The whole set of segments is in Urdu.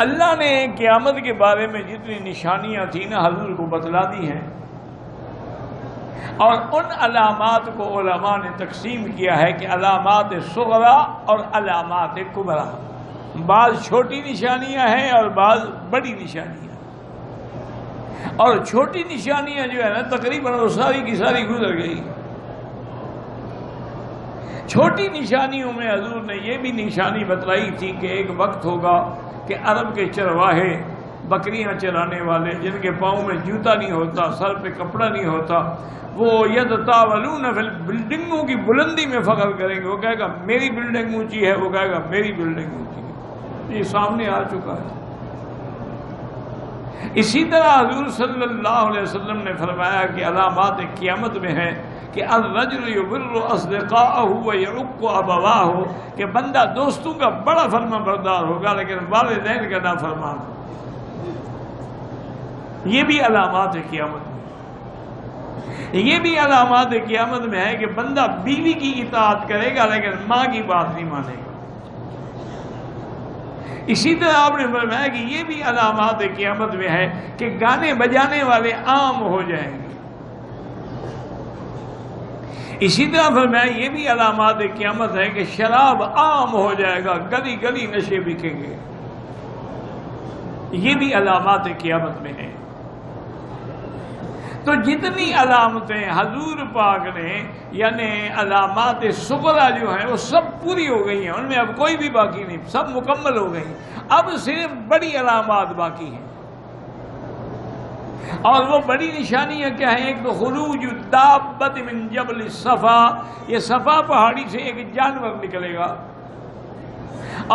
اللہ نے قیامت کے بارے میں جتنی نشانیاں تھیں نا حضور کو بتلا دی ہیں، اور ان علامات کو علماء نے تقسیم کیا ہے کہ علامات صغرا اور علامات کبرا، بعض چھوٹی نشانیاں ہیں اور بعض بڑی نشانیاں، اور چھوٹی نشانیاں جو ہے نا تقریباً وہ ساری کی ساری گزر گئی۔ چھوٹی نشانیوں میں حضور نے یہ بھی نشانی بتلائی تھی کہ ایک وقت ہوگا کہ عرب کے چرواہے، بکریاں چرانے والے جن کے پاؤں میں جوتا نہیں ہوتا، سر پہ کپڑا نہیں ہوتا، وہ یتطاولون فی بلڈنگوں کی بلندی میں فخر کریں گے۔ وہ کہے گا میری بلڈنگ اونچی ہے، وہ کہے گا میری بلڈنگ اونچی ہے۔ یہ سامنے آ چکا ہے۔ اسی طرح حضور صلی اللہ علیہ وسلم نے فرمایا کہ علامات قیامت میں ہے کہ الرجل یبر اصدقاءہ ویعق ابواہ، کہ بندہ دوستوں کا بڑا فرما بردار ہوگا لیکن والدین کا نافرمان ہوگا۔ یہ بھی علامات قیامت میں، یہ بھی علامات قیامت میں ہے کہ بندہ بیوی کی اطاعت کرے گا لیکن ماں کی بات نہیں مانے گا۔ اسی طرح آپ نے فرمایا کہ یہ بھی علامات قیامت میں ہے کہ گانے بجانے والے عام ہو جائیں گے۔ اسی طرح فرمایا یہ بھی علامات قیامت ہے کہ شراب عام ہو جائے گا، گلی گلی نشے بکیں گے۔ یہ بھی علامات قیامت میں ہے۔ تو جتنی علامتیں حضور پاک نے یعنی علامات صغرا جو ہیں وہ سب پوری ہو گئی ہیں، ان میں اب کوئی بھی باقی نہیں، سب مکمل ہو گئی۔ اب صرف بڑی علامات باقی ہیں، اور وہ بڑی نشانیاں کیا ہیں؟ ایک تو خروج دابۃ من جبل الصفا، یہ صفا پہاڑی سے ایک جانور نکلے گا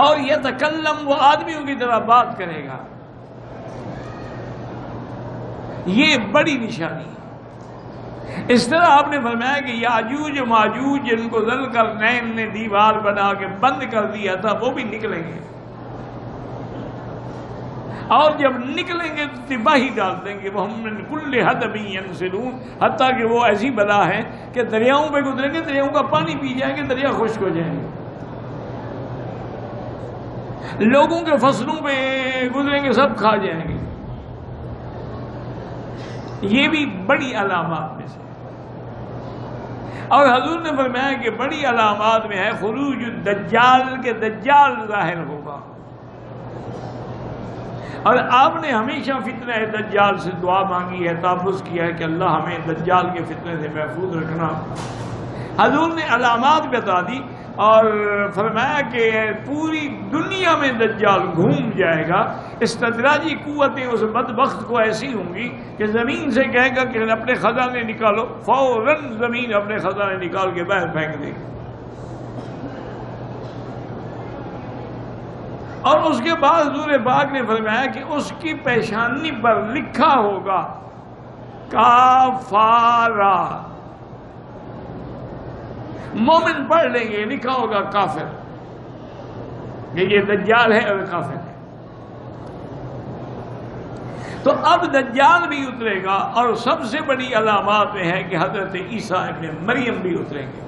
اور یتکلم، وہ آدمیوں کی طرح بات کرے گا۔ یہ بڑی نشانی ہے۔ اس طرح آپ نے فرمایا کہ یاجوج و ماجوج جن کو ذوالقرنین نے دیوار بنا کے بند کر دیا تھا وہ بھی نکلیں گے، اور جب نکلیں گے تو تباہی ڈال دیں گے۔ وہ ہم من کل حدب ینسلون، حتیٰ کہ وہ ایسی بلا ہے کہ دریاؤں پہ گزریں گے، دریاؤں کا پانی پی جائیں گے، دریا خشک ہو جائیں گے، لوگوں کے فصلوں پہ گزریں گے، سب کھا جائیں گے۔ یہ بھی بڑی علامات میں سے، اور حضور نے فرمایا کہ بڑی علامات میں ہے خروج الدجال، کے دجال ظاہر ہوگا۔ اور آپ نے ہمیشہ فتنہ دجال سے دعا مانگی ہے، تحفظ کیا ہے کہ اللہ ہمیں دجال کے فتنے سے محفوظ رکھنا۔ حضور نے علامات بتا دی اور فرمایا کہ پوری دنیا میں دجال گھوم جائے گا۔ استدراجی قوتیں اس بدبخت کو ایسی ہوں گی کہ زمین سے کہے گا کہ اپنے خزانے نکالو، فوراً زمین اپنے خزانے نکال کے باہر پھینک دے گی۔ اور اس کے بعد حضور پاک نے فرمایا کہ اس کی پیشانی پر لکھا ہوگا کافارا، مومن پڑھ لیں گے لکھا ہوگا کافر، کہ یہ دجال ہے اور کافر ہے۔ تو اب دجال بھی اترے گا، اور سب سے بڑی علامات میں ہے کہ حضرت عیسیٰ ابن مریم بھی اتریں گے،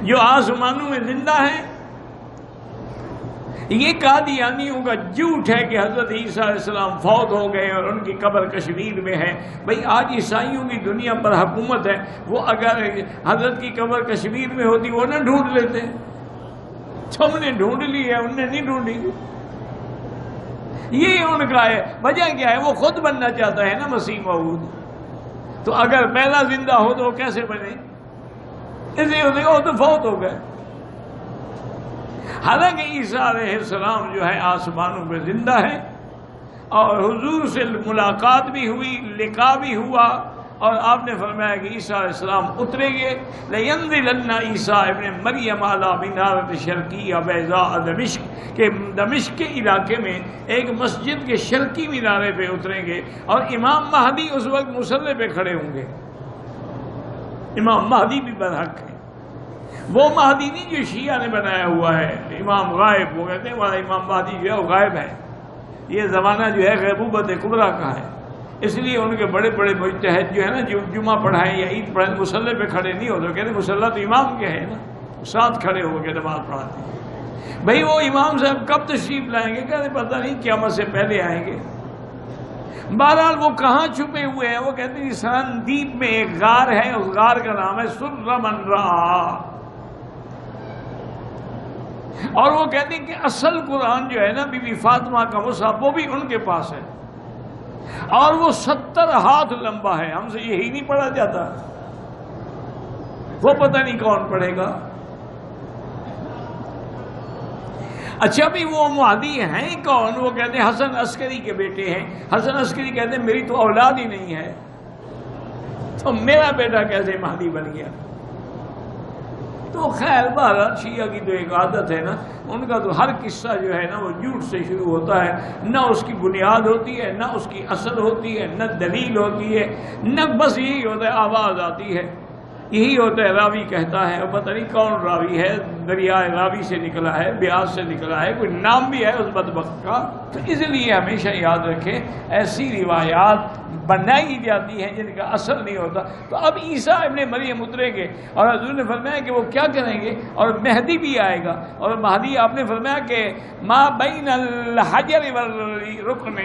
جو آسمانوں میں زندہ ہیں۔ یہ قادیانیوں کا جھوٹ ہے کہ حضرت عیسیٰ علیہ السلام فوت ہو گئے اور ان کی قبر کشمیر میں ہے۔ بھئی آج عیسائیوں کی دنیا پر حکومت ہے، وہ اگر حضرت کی قبر کشمیر میں ہوتی وہ نہ ڈھونڈ لیتے، ہم نے ڈھونڈ لی ہے، انہوں نے نہیں ڈھونڈی۔ یہ ان کا ہے۔ وجہ کیا ہے؟ وہ خود بننا چاہتا ہے نا مسیح موعود، تو اگر پہلا زندہ ہو تو وہ کیسے بنے؟ اس لیے وہ تو فوت ہو گئے۔ حالانکہ عیسیٰ علیہ السلام جو ہے آسمانوں پہ زندہ ہے، اور حضور سے ملاقات بھی ہوئی، لقاء بھی ہوا، اور آپ نے فرمایا کہ عیسیٰ علیہ السلام اتریں گے۔ لَيَنزِلَنَّ عیسیٰ ابن مریم علی منارۃ شرقیہ بیضاء دمشق، کہ دمشق کے علاقے میں ایک مسجد کے شرقی مینارے پہ اتریں گے، اور امام مہدی اس وقت مصلی پہ کھڑے ہوں گے۔ امام مہدی بھی برحق ہے، وہ مہدی نہیں جو شیعہ نے بنایا ہوا ہے، امام غائب، وہ کہتے ہیں ہمارا امام مہدی جو ہے وہ غائب ہے۔ یہ زمانہ جو ہے غیبوبت کبریٰ کا ہے، اس لیے ان کے بڑے بڑے مجتہد جو ہے نا، جو جمعہ پڑھائیں یا عید پڑھائیں مصلی پہ کھڑے نہیں ہوتے، کہتے ہیں مصلی تو امام کے ہے نا، ساتھ کھڑے ہو کے نماز پڑھاتے ہیں۔ بھئی وہ امام صاحب کب تشریف لائیں گے؟ کہتے پتہ نہیں، قیامت سے پہلے آئیں گے۔ بہرحال وہ کہاں چھپے ہوئے ہیں؟ وہ کہتے ہیں سرندیپ میں ایک غار ہے، اس غار کا نام ہے سرمن را، اور وہ کہتے ہیں کہ اصل قرآن جو ہے نا بی بی فاطمہ کا مصحف وہ بھی ان کے پاس ہے، اور وہ 70 ہاتھ لمبا ہے، ہم سے یہی نہیں پڑھا جاتا، وہ پتہ نہیں کون پڑھے گا۔ اچھا بھی وہ مہدی ہیں کون؟ وہ کہتے ہیں حسن عسکری کے بیٹے ہیں۔ حسن عسکری کہتے ہیں میری تو اولاد ہی نہیں ہے، تو میرا بیٹا کیسے مہدی بن گیا؟ تو خیر بہرحال شیعہ کی تو ایک عادت ہے نا، ان کا تو ہر قصہ جو ہے نا وہ جھوٹ سے شروع ہوتا ہے، نہ اس کی بنیاد ہوتی ہے، نہ اس کی اصل ہوتی ہے، نہ دلیل ہوتی ہے، نہ بس یہی ہوتا ہے آواز آتی ہے، یہی ہوتا ہے راوی کہتا ہے، اور پتہ نہیں کون راوی ہے، دریائے راوی سے نکلا ہے، بیاس سے نکلا ہے، کوئی نام بھی ہے اس بدبخت کا۔ تو اس لیے ہمیشہ یاد رکھیں ایسی روایات بنائی جاتی ہیں جن کا اصل نہیں ہوتا۔ تو اب عیسیٰ ابن مریم اتریں گے، اور حضور نے فرمایا کہ وہ کیا کریں گے، اور مہدی بھی آئے گا، اور مہدی آپ نے فرمایا کہ ما بین الحجر والرکن،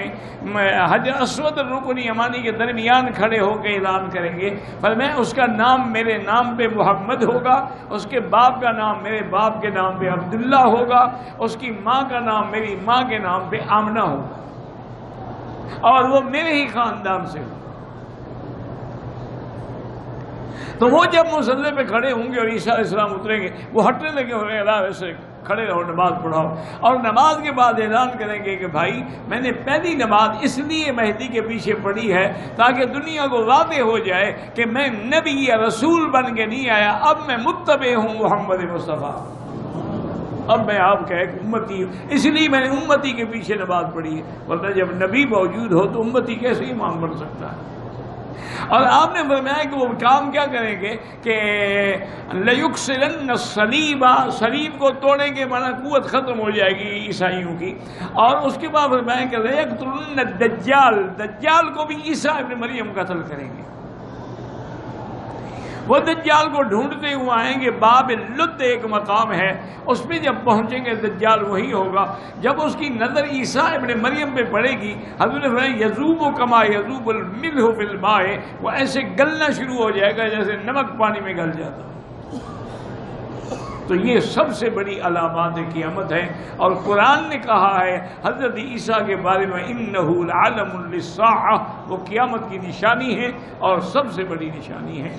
حجر اسود اور رکن یمانی کے درمیان کھڑے ہو کے اعلان کریں گے، فرمایا اس کا نام میرے نام پہ محمد ہوگا، اس کے باپ کا نام میرے باپ کے نام پہ عبداللہ ہوگا، اس کی ماں کا نام میری ماں کے نام پہ آمنہ ہوگا، اور وہ میرے ہی خاندان سے ہو۔ تو وہ جب مصلی پہ کھڑے ہوں گے اور عیسیٰ علیہ السلام اتریں گے، وہ ہٹنے لگے ہو رہے اللہ ویسے کھڑے رہو، نماز پڑھاؤ، اور نماز کے بعد اعلان کریں گے کہ بھائی میں نے پہلی نماز اس لیے مہدی کے پیچھے پڑھی ہے تاکہ دنیا کو واضح ہو جائے کہ میں نبی یا رسول بن کے نہیں آیا، اب میں متبع ہوں محمد مصطفیٰ، اب میں آپ کا ایک امتی ہوں، اس لیے میں نے امتی کے پیچھے نماز پڑھی ہے، ورنہ جب نبی موجود ہو تو امتی کیسے امام بن سکتا ہے؟ اور آپ نے فرمایا کہ وہ کام کیا کریں گے کہ لَيُكْسِرَنَّ الصَّلِيبَ، صلیب کو توڑیں گے، مانا قوت ختم ہو جائے گی عیسائیوں کی، اور اس کے بعد فرمایا کہ لَيَقْتُلُنَّ الدَّجَّالَ، دجال کو بھی عیسیٰ ابن مریم قتل کریں گے۔ وہ دجال کو ڈھونڈتے ہوئے آئیں گے، باب لد ایک مقام ہے، اس پہ جب پہنچیں گے دجال وہی ہوگا، جب اس کی نظر عیسیٰ ابن مریم پہ پڑے گی، حضور نے فرمایا یذوب کما یذوب الملح فی الماء، وہ ایسے گلنا شروع ہو جائے گا جیسے نمک پانی میں گل جاتا ہے۔ تو یہ سب سے بڑی علامات قیامت ہیں، اور قرآن نے کہا ہے حضرت عیسیٰ کے بارے میں انہ لعلم للساعہ، وہ قیامت کی نشانی ہے اور سب سے بڑی نشانی ہے۔